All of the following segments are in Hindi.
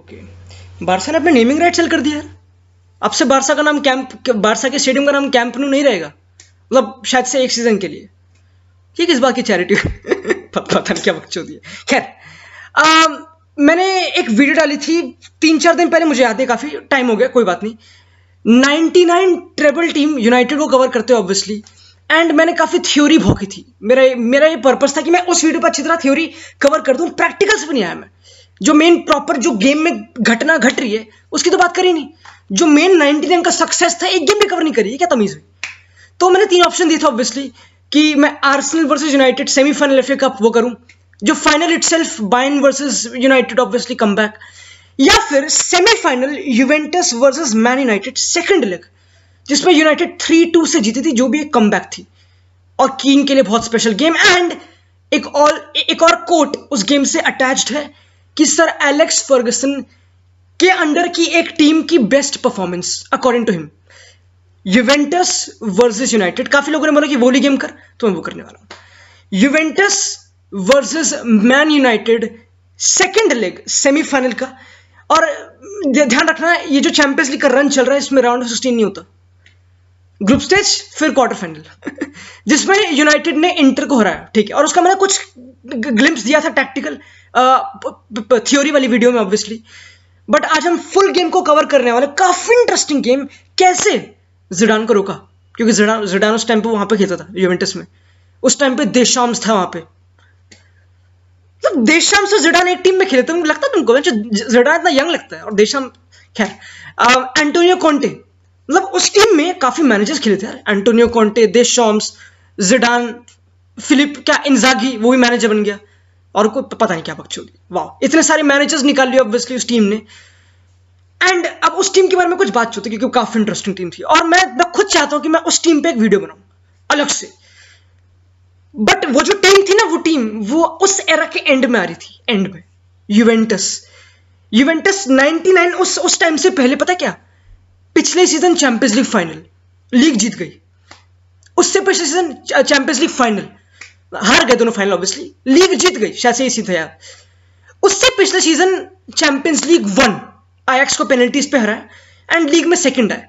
ओके। बारसा ने अपने नेमिंग राइट सेल कर दिया यार। अब से बारसा का नाम बारसा के स्टेडियम का नाम कैंप न्यू नहीं रहेगा, मतलब शायद से एक सीजन के लिए। ये किस बात की चैरिटी पता नहीं क्या बकचोदी है। खैर, मैंने एक वीडियो डाली थी 3-4 दिन पहले, मुझे याद है, काफी टाइम हो गया, कोई बात नहीं। 99 ट्रेबल टीम यूनाइटेड को कवर करते हो ऑब्वियसली, एंड मैंने काफी थ्योरी भोंकी थी। मेरा ये पर्पस था कि मैं उस वीडियो पर अच्छी तरह थ्योरी कवर कर दूं, प्रैक्टिकल्स भी नहीं आया मैं। जो मेन प्रॉपर जो गेम में घटना घट रही है उसकी तो बात करी नहीं। जो मेन 99 का सक्सेस था, एक गेम भी कवर नहीं करी, क्या तमीज हुई। तो मैंने 3 ऑप्शन दिए थे ऑब्वियसली, कि मैं Arsenal versus United semifinal FA cup वो करूं, जो final itself Bayern versus United obviously come back, या फिर semifinal Juventus versus man United second leg, जिसमें यूनाइटेड 3-2 से जीती थी, जो भी एक कमबैक थी और कीन के लिए बहुत स्पेशल गेम। एंड एक और कोट उस गेम से अटैच्ड है कि सर एलेक्स फर्गसन के अंडर की एक टीम की best performance according to him, Juventus versus United. काफी लोगों ने बोला कि वो वाली गेम कर, तो मैं वो करने वाला हूं। Juventus versus man United second leg semifinal का। और ध्यान रखना, ये जो चैंपियंस लीग का रन चल रहा है इसमें राउंड ऑफ 16 नहीं होता, ग्रुप स्टेज फिर क्वार्टर फाइनल जिसमें यूनाइटेड ने इंटर को हराया, ठीक है। और उसका मैंने कुछ ग्लिम्स दिया था टैक्टिकल थ्योरी वाली वीडियो में ऑब्वियसली। बट आज हम फुल गेम को कवर करने वाले, काफी इंटरेस्टिंग गेम। कैसे जिडान को रोका, क्योंकि जिडान उस टाइम पे वहां पे खेलता था यूवेंटस में, उस टाइम पे देशाम्स था वहां पे। तो देशाम्स और जिडान एक टीम में खेले थे, लगता है तुमको जिडान इतना यंग लगता है और देशाम। खैर, एंटोनियो कॉन्टे, मतलब उस टीम में काफी मैनेजर्स खेले थे यार। एंटोनियो कॉन्टे, देशाम्स, जिडान, फिलिप, क्या इंजागी, वो भी मैनेजर बन गया, और कोई पता नहीं क्या बकचोदी। वाह, इतने सारे मैनेजर्स निकाल लिए ऑब्वियसली उस टीम ने। एंड अब उस टीम के बारे में कुछ बात होती है, क्योंकि काफी इंटरेस्टिंग टीम थी, और मैं खुद चाहता हूं कि मैं उस टीम पे एक वीडियो बनाऊं अलग से। बट वो जो टीम थी ना, वो उस एरा के एंड में आ रही थी, एंड में। यूवेंटस 99 उस टाइम से पहले, पता क्या, पिछले season champions league final league जीत गई, उससे पिछले सीजन चैंपियंस लीग फाइनल हार गए दोनों फाइनल ऑब्वियसली, लीग जीत गई, शायद से इसी था यार। उससे पिछले सीजन चैंपियंस लीग 1 आयक्स को पेनल्टीज पे हराया, एंड लीग में सेकंड आए।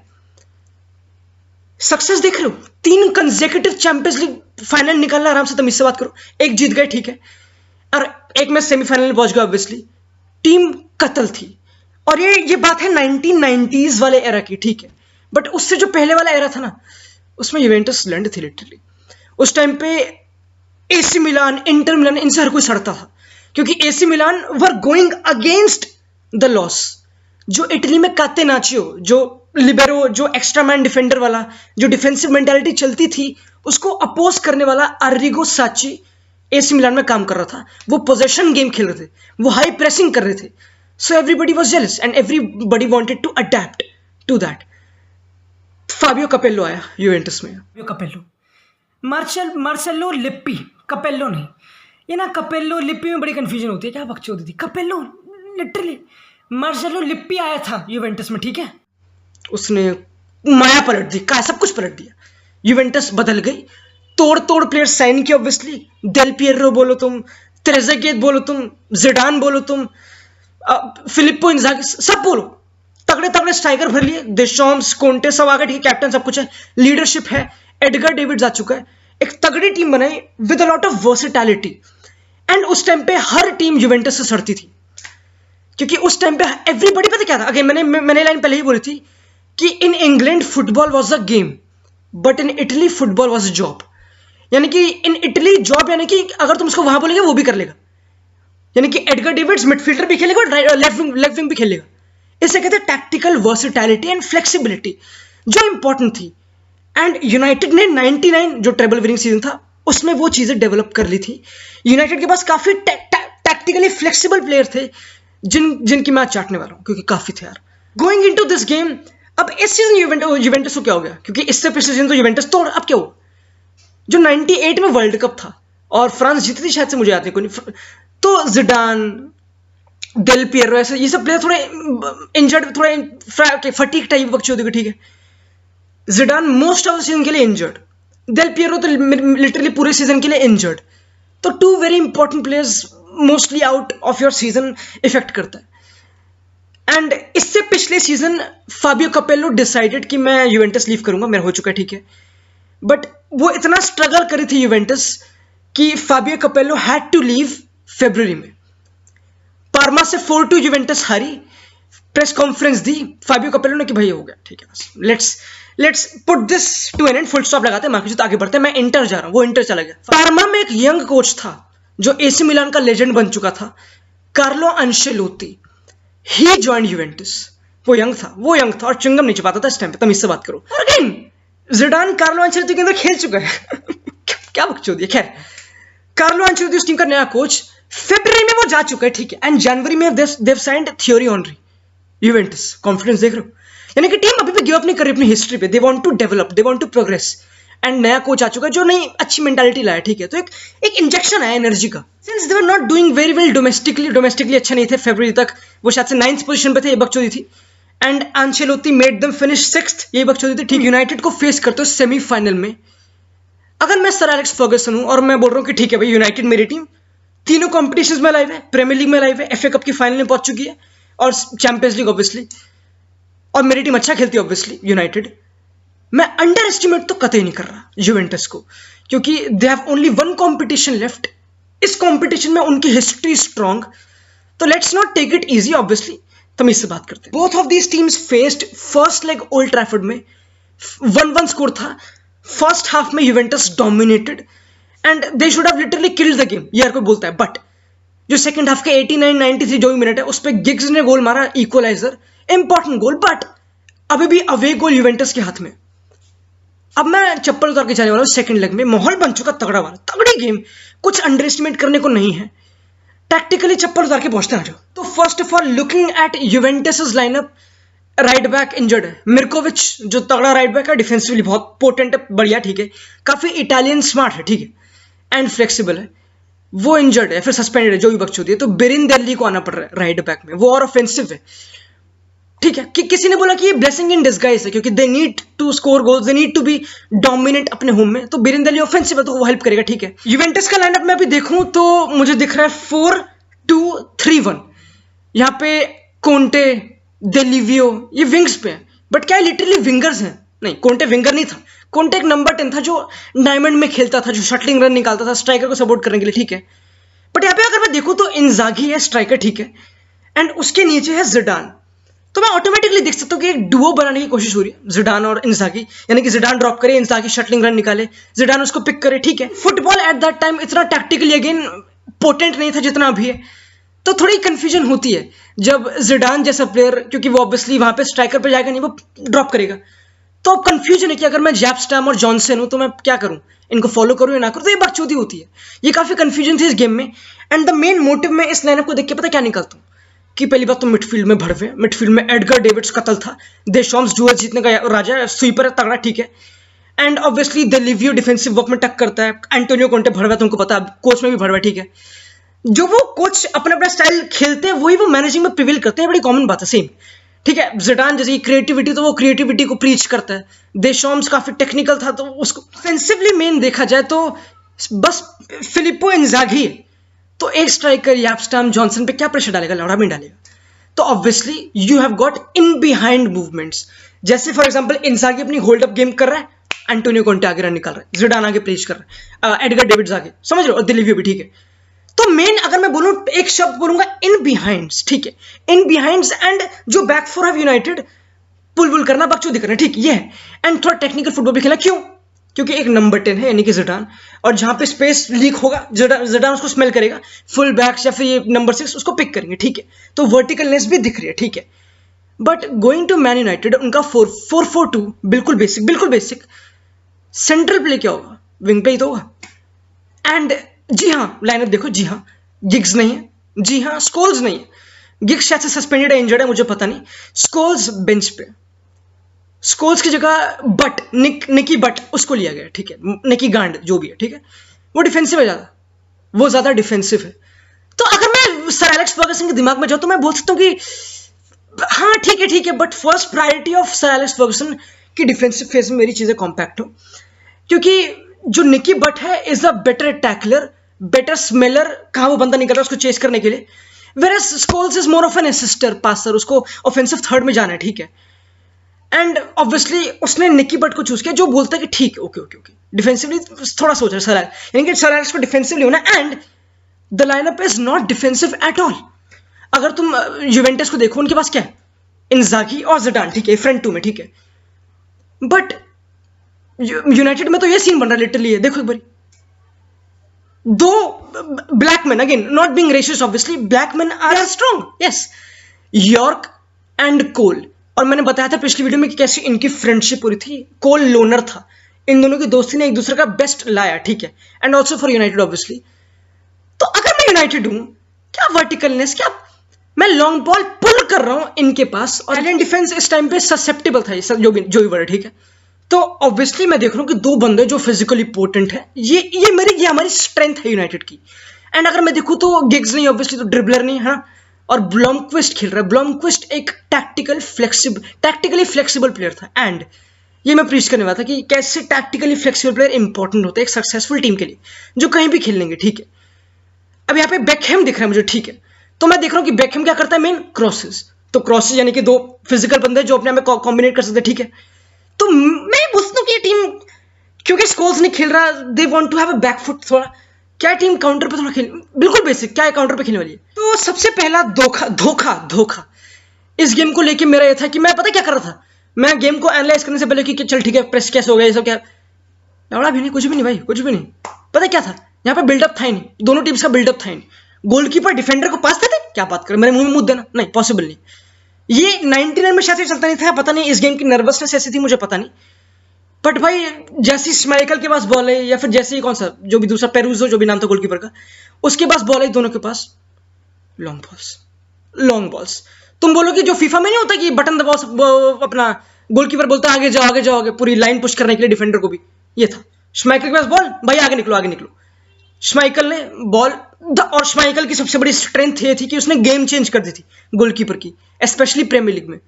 सक्सेस देख रहे हो, 3 कंसेक्यूटिव चैंपियंस लीग फाइनल निकालना, आराम से तमीज से बात करो। एक जीत गए, ठीक है, और एक में सेमीफाइनल में पहुंच गए ऑब्वियसली। टीम कत्ल थी, और ये बात है 1990s वाले एरा की, ठीक है। बट उससे जो पहले वाला एरा था ना, उसमें यूवेंटस लैंड थी लिटरली। उस टाइम पे एसी मिलान, इंटर मिलान, इनसे हर कोई सड़ता था, क्योंकि AC Milan were going against the loss. जो इटली में कातेनाचियो, जो लिबेरो, जो एक्स्ट्रा मैन डिफेंडर वाला, जो डिफेंसिव मेंटालिटी चलती थी, उसको अपोज करने वाला अर्रिगो साची एसी मिलान में काम कर रहा था। वो पोजेशन गेम खेल रहे थे, वो हाई प्रेसिंग कर रहे थे, so everybody was jealous and everybody wanted to adapt to that. Fabio Capello आया यूवेंटस में। Fabio Capello, Marcello Lippi, Capello नहीं। ये ना कपेल्लो लिप्पी में बड़ी कंफ्यूजन होती है, क्या बकचोदी थी। कपेल्लो लिटरली, मार्सेलो लिप्पी आया था यूवेंटस में, ठीक है। उसने माया पलट दी, का सब कुछ पलट दिया। यूवेंटस बदल गई, तोड़ प्लेयर साइन किया ऑब्वियसली। डेल पियरो बोलो तुम, ट्रेजेगेट बोलो तुम, जिडान बोलो तुम, फिलिप्पो इंजागी, सब बोलो, तगड़े स्ट्राइकर भर लिए। देशॉम्स, कोंटे सब आ गए, ठीक है, कैप्टन सब कुछ है, लीडरशिप है, एडगर डेविड्स आ चुका है। एक तगड़ी टीम बनाई with a lot of versatility. And उस टाइम पे हर टीम यूवेंटस से सड़ती थी, क्योंकि उस टाइम पे एवरीबडी, पता क्या था, अगेन मैंने लाइन पहले ही बोली थी कि in England football was a game, but in Italy football was a job. यानी कि इन इटली जॉब, यानी कि अगर तुम उसको वहां बोलेगे वो भी कर लेगा। यानी कि एडगर डेविड्स मिडफील्डर भी खेलेगा और लेफ्ट विंग भी खेलेगा। इसे कहते हैं टैक्टिकल वर्सेटैलिटी एंड फ्लेक्सिबिलिटी, जो इंपॉर्टेंट थी। एंड यूनाइटेड ने 99 जो ट्रेबल विनिंग सीजन था, उसमें वो चीजें डेवलप कर ली थी। यूनाइटेड के पास काफी टैक्टिकली फ्लेक्सिबल प्लेयर थे, जिनकी मैं चाटने वाला हूं, क्योंकि काफी थे यार। गोइंग इनटू दिस गेम, अब इस सीजन यूवेंटस को क्या हो गया, क्योंकि इससे पिछले सीजन तो यूवेंटस तोड़, अब क्या हुआ, जो 98 में वर्ल्ड कप था और फ्रांस जीती थी शायद से, मुझे याद नहीं, कोई नहीं, तो जिडान, डेल पियरो, ऐसे ये सब प्लेयर थोड़े इंजर्ड, थोड़े फटीक टाइप बकचोदी, ठीक है। Zidane most of the season के लिए इंजर्ड, डेल पियरो तो लिटरली पूरे सीजन के लिए इंजर्ड। तो 2 very important players mostly out of your season effect करता है। एंड इससे पिछले सीजन फाबियो कैपेलो डिसाइडेड कि मैं यूवेंटस लीव करूंगा, मेरा हो चुका है, ठीक है, बट वो इतना स्ट्रगल करी थी यूवेंटस कि Fabio Capello had to leave फरवरी में। पार्मा से 4-2 यूवेंटस हारी, प्रेस कॉन्फ्रेंस दी फाबियो कैपेलो ने कि भाई हो गया, ठीक है, बस let's put this to an end, full stop लगाते हैं, मार्केट आगे बढ़ते हैं, मैं इंटर जा रहा हूं। वो इंटर चला गया। पार्मा में एक यंग कोच था जो एसी मिलान का लेजेंड बन चुका था, कार्लो अंचेलोत्ती। ही जॉइंड यूवेंटस। वो यंग था और चिंगम नहीं छुपाता था इस टाइम पे, तमीज से बात करो। और अगेन जिडान कार्लो अंचेलोत्ती के अंदर खेल चुका है क्या बकचोदी है। खैर, कार्लो अंचेलोत्ती उस टीम का नया कोच, फरवरी में वो जा चुका है, ठीक है, एंड जनवरी में they signed Thierry Henry. Juventus confidence देख रहे हो, यानी कि टीम अभी भी गिव अप नहीं कर रही अपनी हिस्ट्री पे। They want to develop, they want to progress, and नया कोच आ चुका है जो नई अच्छी मेंटालिटी लाया, ठीक है, तो एक इंजेक्शन आया एनर्जी का। Since they were not doing very well domestically अच्छा नहीं थे फरवरी तक, वो शायद से 9th पोजीशन पे थे, ये बकचोदी थी, and Ancelotti made them finish 6th, ये बकचोदी थी, ठीक। यूनाइटेड को फेस करते हो सेमीफाइनल में। अगर मैं सर एलेक्स फर्गसन हूं और मैं बोल रहा हूं कि ठीक है भाई, यूनाइटेड मेरी टीम तीनों कॉम्पिटिशंस में लाइव है, प्रीमियर लीग में लाइव है, एफए कप की फाइनल में पहुंच चुकी है और चैंपियंस लीग ऑब्वियसली, और मेरी टीम अच्छा खेलती है ऑब्वियसली यूनाइटेड, मैं अंडर एस्टिमेट तो कतई नहीं कर रहा यूवेंटस को, क्योंकि they have only one competition left. इस कंपटीशन में उनकी हिस्ट्री स्ट्रांग, तो let's not take it easy obviously, तमीज से बात करते हैं। Both of these teams faced first leg Old Trafford में, 1-1 स्कोर था। फर्स्ट हाफ में Juventus dominated and they should have literally killed the game, ये हर कोई बोलता है, बट जो सेकंड हाफ के 89-93 जो भी मिनट है उस पर गिग्स ने गोल मारा, इक्वलाइजर, इंपॉर्टेंट गोल, बट अभी भी अवे गोल यूवेंटस के हाथ में। अब मैं चप्पल उतार के जाने वाला हूं सेकंड लेग में, माहौल बन चुका तगड़ा वाला, तगड़ी गेम, कुछ अंडर एस्टिमेट करने को नहीं है, टैक्टिकली चप्पल उतार के पहुंचते आ जाओ। तो first of all looking at Juventus lineup, right back injured है, मिर्कोविच जो तगड़ा राइट बैक है, डिफेंसिवली बहुत पोटेंट है, बढ़िया, ठीक है, काफी इटालियन स्मार्ट है, ठीक है, एंड फ्लेक्सिबल है, वो इंजर्ड है, फिर सस्पेंडेड है, जो भी बकचोदी है, तो बिरिंदेल्ली को आना पड़ रहा है राइट बैक में, वो और ऑफेंसिव है, ठीक है। कि किसी ने बोला कि ये ब्लेसिंग इन डिस्गाइज है, क्योंकि they need to score goals, they need to be dominant अपने होम में, तो बिरिंदेल्ली ऑफेंसिव है तो वो हेल्प करेगा, ठीक है। यूवेंटस का लाइनअप में अभी देखूं तो मुझे दिख रहा है 4-2-3-1, यहाँ पे कोंटे, डेलिवियो, ये विंग्स पे है, बट क्या लिटरली विंगर्स हैं? नहीं, कोंटे विंगर नहीं था, कोंटे एक नंबर 10 था जो डायमंड में खेलता था, जो शटलिंग रन निकालता था स्ट्राइकर को सपोर्ट करने के लिए, ठीक है, बट यहाँ पे अगर मैं देखूं तो इंजागी है स्ट्राइकर, ठीक है, एंड उसके नीचे है जिडान, तो मैं ऑटोमेटिकली देख सकता हूँ कि एक डुओ बनाने की कोशिश हो रही है जिडान और इंजागी, यानी कि जिडान ड्रॉप करे, इंजागी शटलिंग रन निकाले, जिडान उसको पिक करे, ठीक है। फुटबॉल एट दैट टाइम इतना टैक्टिकली अगेन पोटेंट नहीं था जितना अभी है, तो थोड़ी कंफ्यूजन होती है जब जिडान जैसा प्लेयर, क्योंकि वो ऑब्वियसली वहां पे स्ट्राइकर पे जाएगा नहीं, वो ड्रॉप करेगा, तो अब कंफ्यूजन है कि अगर मैं जैपस्टैम और जॉनसन हूं तो मैं क्या करूं, इनको फॉलो करूं या ना करूं, तो ये बकचोदी होती है, ये काफी कंफ्यूजन थी इस गेम में। एंड द मेन मोटिव में इस लाइनअप को देख के पता क्या निकलता हूं कि पहली बात तो मिडफील्ड में भड़वे, मिडफील्ड में एडगर डेविड्स कतल था, देशॉम्स जुअल जीतने का राजा है, स्वीपर है तगड़ा, ठीक है, एंड ऑब्वियसली डेलिवियो डिफेंसिव वर्क में टक करता है, एंटोनियो कोंटे भड़वा, तुमको पता है कोच में भी भड़वा, ठीक है, जो वो कोच अपना अपना स्टाइल खेलते हैं वही वो मैनेजिंग में प्रिवेल करते हैं, बड़ी कॉमन बात है, सेम, ठीक है। जिडान जैसे क्रिएटिविटी, तो वो क्रिएटिविटी को प्रीच करता है, देशॉम्स काफी टेक्निकल था, तो उसको ऑफेंसिवली मेन देखा जाए तो बस फिलिप्पो इंजागी है, तो एक स्ट्राइकर यापस्टैम जॉनसन पे क्या प्रेशर डालेगा, लौड़ा भी डालेगा, तो obviously you have got in behind movements, जैसे फॉर एग्जांपल इंजागी अपनी होल्ड अप गेम कर रहा है, एंटोनियो कोंटे आगे रन निकाल रहा है, जिडान आगे प्रीच कर रहा है, एडगर डेविड्स आगे, समझ रहे हो, और डेलिवियो भी, ठीक है। तो मेन अगर मैं बोलूं एक शब्द बोलूंगा, इन बिहाइंड्स, ठीक है, इन बिहाइंड्स, एंड जो बैक फोर हैव यूनाइटेड पुल करना, बकचोदी करना, ठीक, ये है, एंड थोड़ा टेक्निकल फुटबॉल भी खेला, क्यों? क्योंकि एक नंबर 10 है यानी कि जिडान, और जहां पे स्पेस लीक होगा जिडान उसको स्मेल करेगा, फुल बैक्स या फिर ये नंबर 6 उसको पिक करेंगे, ठीक है, तो वर्टिकलनेस भी दिख रही है, ठीक है। But going to Man United, उनका 4-4-2 बिल्कुल बेसिक, सेंट्रल प्ले क्या होगा, विंग पे ही तो होगा, एंड जी हाँ लाइनअप देखो, जी हाँ गिग्स नहीं है, जी हाँ स्कोल्स नहीं है, गिग्स शायद से सस्पेंडेड है, इंजर्ड है, मुझे पता नहीं, स्कोल्स बेंच पे, स्कोल्स की जगह बट निकी बट उसको लिया गया, ठीक है, निकी गांड जो भी है, ठीक है, वो डिफेंसिव है ज्यादा, वो ज्यादा डिफेंसिव है। तो अगर मैं सर एलेक्स फर्गसन के दिमाग में जाऊं तो मैं बोल सकता हूं कि हाँ ठीक है, but first priority of sir Alex Ferguson की डिफेंसिव फेज में मेरी चीजें कॉम्पैक्ट हो, क्योंकि जो निकी बट है is a better tackler, better smeller, कहां वो बंदा निकल रहा है उसको चेस करने के लिए, whereas Scholes is more of an assister passer, उसको ऑफेंसिव थर्ड में जाना है, ठीक है। एंड ऑब्वियसली उसने निकी बट को चूज किया जो बोलता है कि ठीक है, ओके ओके ओके, डिफेंसिवली थोड़ा सोच रहा है सर, यानी कि सर एलेक्स को डिफेंसिवली होना, and the lineup is not defensive at all. अगर तुम यूवेंटस को देखो, उनके पास क्या है, इंजागी और जिडान, ठीक है, फ्रंट टू में, ठीक है। बट यूनाइटेड में तो ये सीन बन रहा है लिटरली है, देखो एक बार, दो black man, again not being racist obviously, black man are strong, yes, Yorke and Cole. और मैंने बताया था पिछली वीडियो में कि कैसे इनकी फ्रेंडशिप हो रही थी, कोल लोनर था, इन दोनों की दोस्ती ने एक दूसरे का बेस्ट लाया, ठीक है, and also for United obviously. तो अगर मैं यूनाइटेड हूं, क्या वर्टिकलनेस, क्या मैं लॉन्ग बॉल पुल कर रहा हूं इनके पास, और आइलैंड डिफेंस इस टाइम पे ससेप्टेबल था, जो भी वर्ड, ठीक है। तो ऑब्वियसली मैं देख रहा हूं कि दो बंदे जो फिजिकली पोर्टेंट है, ये हमारी स्ट्रेंथ है यूनाइटेड की। एंड अगर मैं देखूं तो गिग्स नहीं, ऑब्वियसली तो ड्रिबलर नहीं है, और ब्लॉमक्विस्ट खेल रहा है। ब्लॉमक्विस्ट एक टैक्टिकली फ्लेक्सिबल प्लेयर था, एंड ये मैं प्रीच करने वाला था कि कैसे टैक्टिकली फ्लेक्सिबल प्लेयर इंपॉर्टेंट होता है एक सक्सेसफुल टीम के लिए, जो कहीं भी खेल लेंगे, ठीक है। अब यहाँ पे बेकहम दिख रहा है मुझे, ठीक है। तो मैं देख रहा हूँ कि बेकहम क्या करता है, मेन क्रॉसेस, तो क्रॉसेस यानी कि दो फिजिकल बंदे जो अपने में कॉम्बिनेट कर सकते हैं, ठीक है। तो मैं पूछता हूँ कि टीम, क्योंकि स्कोल्स नहीं खेल रहा, they want to have a back foot थोड़ा, क्या टीम काउंटर पे थोड़ा खेल, बिल्कुल बेसिक, क्या है काउंटर पे खेलने वाली है। तो सबसे पहला धोखा इस गेम को लेके मेरा ये था कि मैं पता क्या कर रहा था, मैं गेम को एनालाइज करने से पहले कि चल ठीक है प्रेस कैसे हो गया, ये सब क्या, लड़ा भी नहीं, कुछ भी नहीं भाई, कुछ भी नहीं। पता क्या था, यहाँ पे बिल्डअप था ही नहीं, दोनों टीम्स का बिल्डअप था ही नहीं। गोलकीपर डिफेंडर को पास देते, क्या बात कर, मेरे मुंह में मुद्दा देना, नहीं पॉसिबल नहीं। ये 99 में शायद चलता नहीं था, पता नहीं इस गेम की नर्वसनेस ऐसी थी, मुझे पता नहीं। बट भाई जैसे स्माइकल के पास बॉल है, या फिर जैसे ही कौन सा जो भी दूसरा पेरूजो जो भी नाम था गोलकीपर का, उसके पास बॉल है, दोनों के पास लॉन्ग बॉल्स। तुम बोलो कि जो फीफा में नहीं होता कि बटन दबाओ, अपना गोलकीपर बोलता है आगे जाओ, पूरी लाइन पुश करने के लिए डिफेंडर को भी, ये था स्माइकल के पास बॉल, भाई आगे निकलो। स्माइकल ने बॉल, और स्माइकल की सबसे बड़ी स्ट्रेंथ ये थी कि उसने गेम चेंज कर दी थी गोलकीपर की, स्पेशली प्रीमियर लीग में।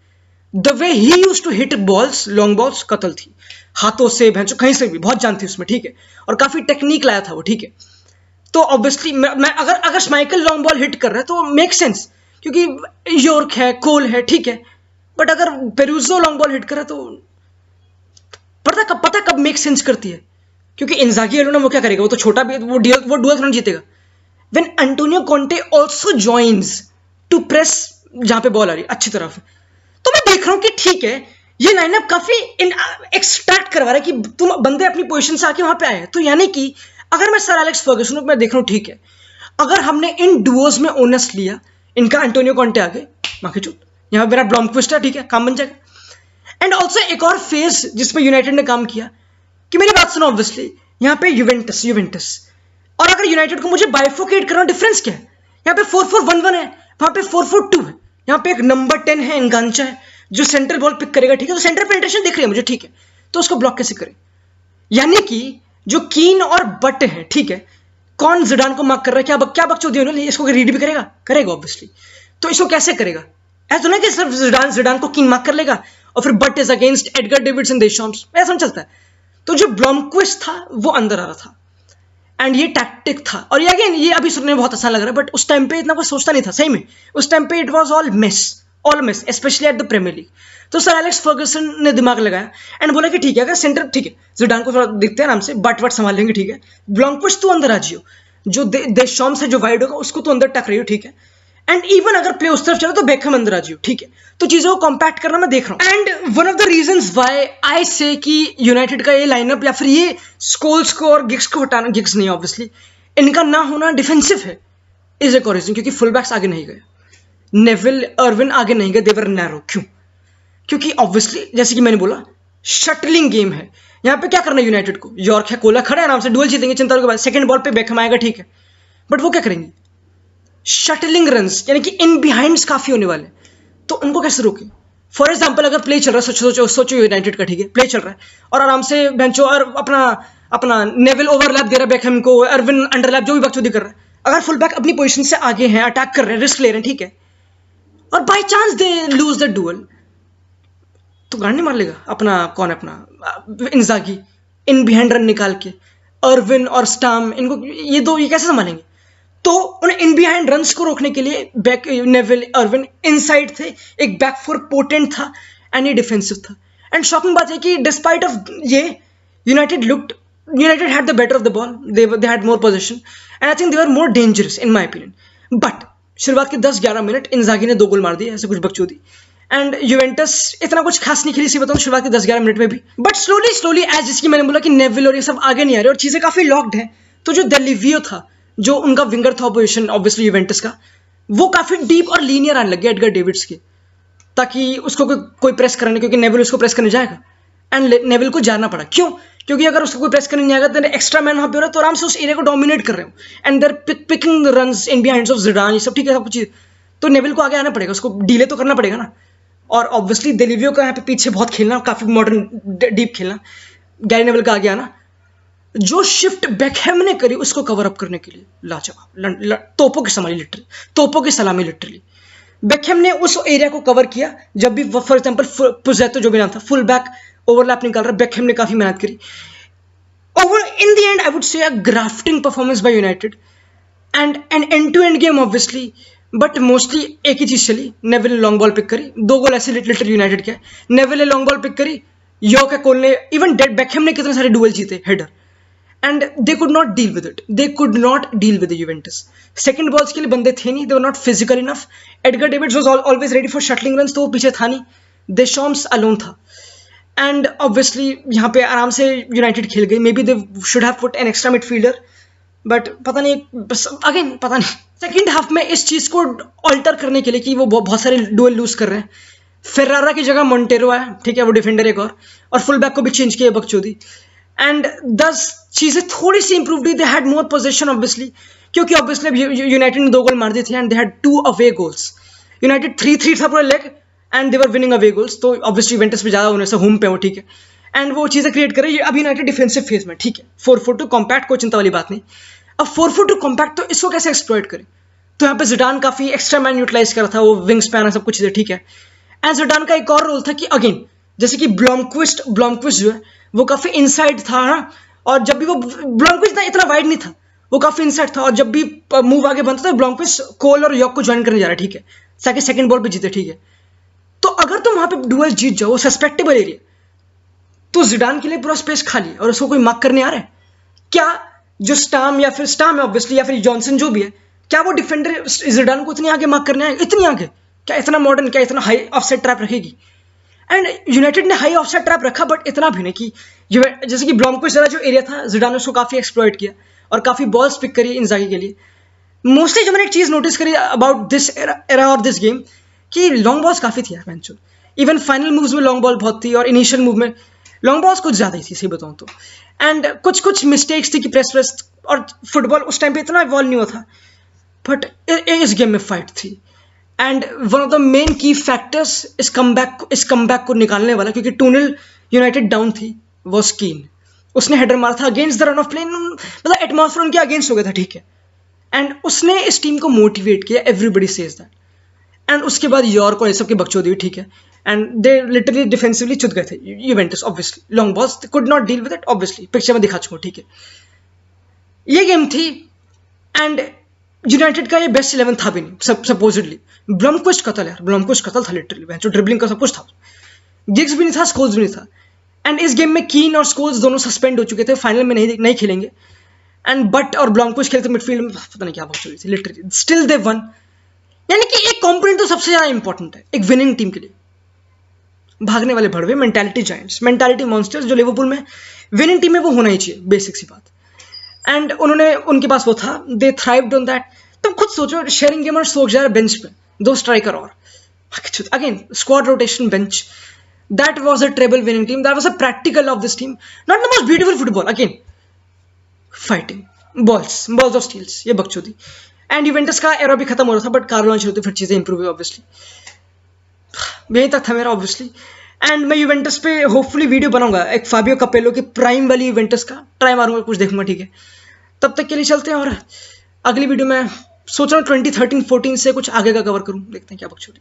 The way he used to hit balls, long balls, कतल थी, हाथों से, भैंसों, कहीं से भी, बहुत जान थी उसमें, ठीक है, और काफी टेक्निक लाया था वो, ठीक है। तो ऑब्वियसली मैं अगर स्माइकल लॉन्ग बॉल हिट कर रहा है तो मेक सेंस, क्योंकि यॉर्क है, कोल है, ठीक है। बट अगर पेरूजो लॉन्ग बॉल हिट कर रहा है तो पता कब मेक सेंस करती है, क्योंकि इंजागी एलोना वो क्या करेगा, वो तो छोटा भी, वो डुअल थ्रोन जीतेगा। When Antonio Conte also joins to press जहां पे बॉल आ रही है अच्छी तरफ, तो मैं देख रहा हूं कि ठीक है, ये लाइनअप काफी एक्सट्रैक्ट करवा रहा है कि तुम बंदे अपनी पोजीशन से आके वहां पे आए। तो यानी कि अगर मैं सर एलेक्स फर्गुसन मैं देख रहा हूं, ठीक है, अगर हमने इन डुओज में ओनस लिया, इनका एंटोनियो कॉन्टे आगे, माखी चूत, यहां मेरा ब्लॉमक्विस्ट है, ठीक है, काम बन जाएगा। एंड ऑल्सो एक और फेज जिसमें यूनाइटेड ने काम किया, कि मेरी बात सुनो, ऑब्वियसली यहाँ पे यूवेंटस, और अगर यूनाइटेड को मुझे बाइफोकेट करना, डिफरेंस क्या है, यहाँ पे 4-4-1-1 है, वहां पे 4-4-2 है, यहाँ पे एक नंबर 10 है, एनगांचा है, जो सेंटर बॉल पिक करेगा, ठीक है। तो सेंटर पेनिट्रेशन दिख रही है मुझे, ठीक है, तो उसको ब्लॉक कैसे करें, यानी कि जो कीन और बट है, ठीक है, कौन जिडान को मार्क कर रहा है, क्या बकचोदी उन्होंने, इसको रीड भी करेगा ऑब्वियसली। तो इसको कैसे करेगा, ऐसा ना कि सिर्फ जिडान को कीन मार्क कर लेगा और फिर Butt is against Edgar Davids and Deschamps, ऐसा नहीं चलता है। तो जो ब्लॉमक्विस्ट था वो अंदर आ रहा था, एंड ये टैक्टिक था। और ये अगेन, ये अभी सुनने में बहुत आसान लग रहा है, बट उस टाइम पे इतना कुछ सोचता नहीं था, सही में उस टाइम पे it was all miss, specially at the Premier League. तो सर एलेक्स फर्गुसन ने दिमाग लगाया एंड बोला कि ठीक है, अगर सेंटर, ठीक है, जिडान को थोड़ा दिखते हैं आराम से, बट संभाल लेंगे, ठीक है, ब्लॉमक्विस्ट तो अंदर आ जियो, जो देशॉम्स है जो वाइड होगा उसको तो अंदर टक रही हो, ठीक है, एंड इवन अगर प्ले उस तरफ चलो तो बेकहम अंदर आ जियो, ठीक है। तो चीजों को कॉम्पैक्ट करना मैं देख रहा हूं, and one of the reasons why I से कि यूनाइटेड का ये लाइनअप या फिर ये स्कोल्स को और गिग्स को हटाना, गिग्स नहीं ऑब्वियसली, इनका ना होना डिफेंसिव है, इज एक और रीजन, क्योंकि फुल बैक्स आगे नहीं गए, नेविल अर्विन आगे नहीं गए, देवर नैरो, क्यों, क्योंकि ऑब्वियसली जैसे कि मैंने बोला शटलिंग गेम है, यहाँ पे क्या करना है यूनाइटेड को, यॉर्क है, कोला खड़ा है, आराम से डुअल जीतेंगे चिंता के बाद, सेकंड बॉल पे बेकहम आएगा, ठीक है, बट वो क्या करेंगे, शटलिंग रन्स, यानी कि इन बिहाइंड्स काफी होने वाले, तो उनको कैसे रोके। फॉर एग्जाम्पल अगर प्ले चल रहा है, सोचो यूनाइटेड का, ठीक है, प्ले चल रहा है और आराम से बेंचो और अपना नेविल ओवरलैप दे रहा है बेकहम को, अर्विन अंडरलैप, जो भी बकचोदी कर रहा है, अगर फुल बैक अपनी पोजीशन से आगे हैं, अटैक कर रहे हैं, रिस्क ले रहे हैं, ठीक है, और by chance they lose the dual, तो गांड नहीं मार लेगा अपना इंजागी, इन बिहाइंड रन निकाल के, अर्विन और स्टाम, ये कैसे संभालेंगे। तो उन्हें इन बिहाइंड रन्स को रोकने के लिए बैक नेविल अर्विन इनसाइड थे, एक बैक फोर पोटेंट था एंड ये डिफेंसिव था। एंड शॉकिंग बात है कि डिस्पाइट ऑफ ये United had the better of the ball, they had more position and I think they were more dangerous in my opinion. But शुरुआत के 10-11 मिनट इंजागी ने 2 गोल मार दिए, ऐसे कुछ बकचोदी। एंड यूवेंटस इतना कुछ खास नहीं खेली, सी बताऊं शुरुआत के 10-11 मिनट में भी। बट स्लोली एज जिसकी मैंने बोला कि नेविल और ये सब आगे नहीं आ रहे और चीजें काफी लॉक्ड हैं, तो जो डेलिवियो था, जो उनका विंगर था पोजीशन ऑब्वियसली यूवेंटस का, वो काफी डीप और लीनियर आने लग गया एडगर डेविड्स के, ताकि उसको कोई प्रेस करने, क्योंकि नेविल उसको प्रेस करने जाएगा एंड नेविल को जाना पड़ा। क्यों? क्योंकि अगर उसको कोई प्रेस करने नहीं आएगा तो एक्स्ट्रा मैन वहां पे हो रहा है, तो आराम से उस एरिया को डोमिनेट कर रहे हो and they're picking the runs in behind of Zidane, ये सब ठीक है सब कुछ, तो नेविल को आगे आना पड़ेगा, उसको डीले तो करना पड़ेगा ना। और ऑब्वियसली डेलिवियो का यहाँ पे पीछे बहुत खेलना, काफी मॉडर्न डीप खेलना, गैरी नेविल का आगे आना, जो शिफ्ट बेकहैम ने करी उसको कवर अप करने के लिए लाजवाब, तोपों की सलामी लिटरली, तोपों की सलामी लिटरली। बेकहैम ने उस एरिया को कवर किया जब भी फॉर एग्जांपल पुजेतो जो भी नाम था, फुल बैक ओवरलैप निकाल रहा, बेकहैम ने काफी मेहनत करी। Over in the end I would say a grafting performance by United and an end to end game obviously, but mostly एक ही चीज चली, नेविल ने लॉन्ग बॉल पिक करी, 2 गोल ऐसे लिटरली यूनाइटेड के, नेविल ने लॉन्ग बॉल पिक करी, यो का कोल ने, इवन बेकहैम ने कितने सारे डुएल जीते header, and they could not deal with it. They could not deal with the Juventus. Second balls के लिए बंदे थे नहीं, they were not physical enough. Edgar Davids was always ready for shuttling runs, तो वो पीछे था नहीं, Deschamps alone था। And obviously यहाँ पे आराम से United खेल गई, maybe they should have put an extra midfielder, but पता नहीं, बस again पता नहीं। Second half में इस चीज़ को alter करने के लिए कि वो बहुत सारे duel lose कर रहे हैं, फेरारा की जगह मोंटेरो आया, ठीक है, वो डिफेंडर एक और फुल बैक को भी चेंज किया बकचोदी, एंड 10 चीजें थोड़ी सी इंप्रूव हुई, they had more position obviously, क्योंकि ऑब्वियसली यूनाइटेड ने 2 गोल मार दिए थे and they had 2 away goals, United 3-3 था पूरा leg and they were winning away goals, तो ऑब्वियसली यूवेंटस पे ज्यादा होने से होम पे हो, ठीक है, एंड वो चीजें क्रिएट कर रही है। अब यूनाइटेड डिफेंसिव फेज में, ठीक है, 4-4-2 कॉम्पैक्ट, कोई चिंता वाली बात नहीं। अब 4-4-2 कॉम्पैक्ट, तो इसको कैसे एक्सप्लॉइट करें? तो यहाँ पे ज़िडान काफी एक्स्ट्रा मैन यूटिलाइज कर रहा था, वो विंग स्पैन सब कुछ, ठीक है, एंड ज़िडान का एक और रोल था कि अगेन जैसे कि ब्लॉमक्विस्ट जो है वो काफी इनसाइड था ना, और जब भी वो ब्लॉमक्विस्ट इतना वाइड नहीं था, वो काफी इनसाइड था, और जब भी मूव आगे बनता था ब्लॉमक्विस्ट कोल और यॉक को ज्वाइन करने जा रहा है, ठीक है, ताकि सेकंड बॉल पे जीते, ठीक है। तो अगर तुम वहां पे डुएल जीत जाओ, वो सस्पेक्टेबल एरिया, तो ज़िडान के लिए पूरा स्पेस खाली है और उसको कोई मार्क करने आ रहा है क्या? जो स्टाम है ऑब्वियसली, या फिर जॉनसन जो भी है, क्या वो डिफेंडर ज़िडान को इतनी आगे मार्क करने आएगा? इतनी आगे क्या? इतना मॉडर्न, क्या इतना हाई ऑफसेट ट्रैप रखेगी? एंड यूनाइटेड ने हाई ऑफसेट ट्रैप रखा, बट इतना भी नहीं कि जैसे कि ब्लॉमक्विस्ट वाला जो एरिया था, ज़िडान ने उसको काफी एक्सप्लॉइट किया और काफी बॉल्स पिक करी इंजागी के लिए। मोस्टली जो मैंने एक चीज नोटिस करी अबाउट दिस एरा और दिस गेम, कि लॉन्ग बॉल्स काफी थी यार, इवन फाइनल मूव्स में लॉन्ग बॉल बहुत थी और इनिशियल मूव में लॉन्ग बॉल्स कुछ ज्यादा ही थी, सही बताऊं तो। एंड कुछ मिस्टेक्स थी कि प्रेस और फुटबॉल उस टाइम पे इतना इवॉल्व नहीं हुआ था, बट इस गेम में फाइट थी। And one of the main की फैक्टर्स इस कमबैक को निकालने वाला, क्योंकि 2-0 यूनाइटेड डाउन थी, वॉज कीन। उसने हेडर मारा था against the run of play, मतलब एटमॉस्फेयर उनके अगेंस्ट हो गया था, ठीक है, एंड उसने इस टीम को मोटिवेट किया, एवरीबडी सेज दैट। एंड उसके बाद यॉर्क और ये सब की बकचोदी हुई, ठीक है, एंड दे लिटरली डिफेंसिवली चुत गए थे Juventus, obviously long balls could not deal with it, obviously picture में दिखा चुका, ठीक है। ये गेम थी एंड यूनाइटेड का ये बेस्ट 11 था भी नहीं सपोजिडली। ब्लॉमक्विस्ट कतल यार, ब्लॉमक्विस्ट कतल था लिटरली, जो ड्रिबलिंग का सब कुछ था, गिग्स भी नहीं था, स्कोल्स भी नहीं था। एंड इस गेम में कीन और स्कोल्स दोनों सस्पेंड हो चुके थे, फाइनल में नहीं खेलेंगे, एंड बट और ब्लॉमक्विस्ट खेलते मिडफील्ड में, पता नहीं क्या बात चल रही थी लिटरली, स्टिल दे वन। यानी कि एक कंपोनेंट तो सबसे ज्यादा इंपॉर्टेंट है एक विनिंग टीम के लिए, भागने वाले भड़वे, मेंटालिटी जायंट्स, मेंटालिटी मॉन्स्टर्स, जो लिवरपूल में विनिंग टीम में वो होना ही चाहिए, बेसिक सी बात। एंड उनके पास वो था, दे थ्राइव्ड ऑन दैट। तुम खुद सोचो, शेरिंग गेमर सोच जा रहा बेंच पे, 2 स्ट्राइकर और again squad rotation bench, that was a treble winning team, that was a practical of this team, not the most beautiful football, again fighting balls of steels, ये बकचोदी। एंड यूवेंटस का एरा भी खत्म हो रहा था, बट कार्लो अंचेलोत्ती फिर चीजें इंप्रूव हुई ऑब्वियसली, यहीं तक था मेरा ऑब्वियसली। एंड मैं यूवेंटस पे होपफुली वीडियो बनाऊंगा, एक फाबियो कैपेलो की प्राइम वाली यूवेंटस का ट्राई मारूंगा, कुछ देखूंगा, ठीक है। तब तक के लिए चलते हैं, और अगली वीडियो में सोच रहा हूँ 2013-14 से कुछ आगे का कवर करूँ, देखते हैं क्या बकचोदी।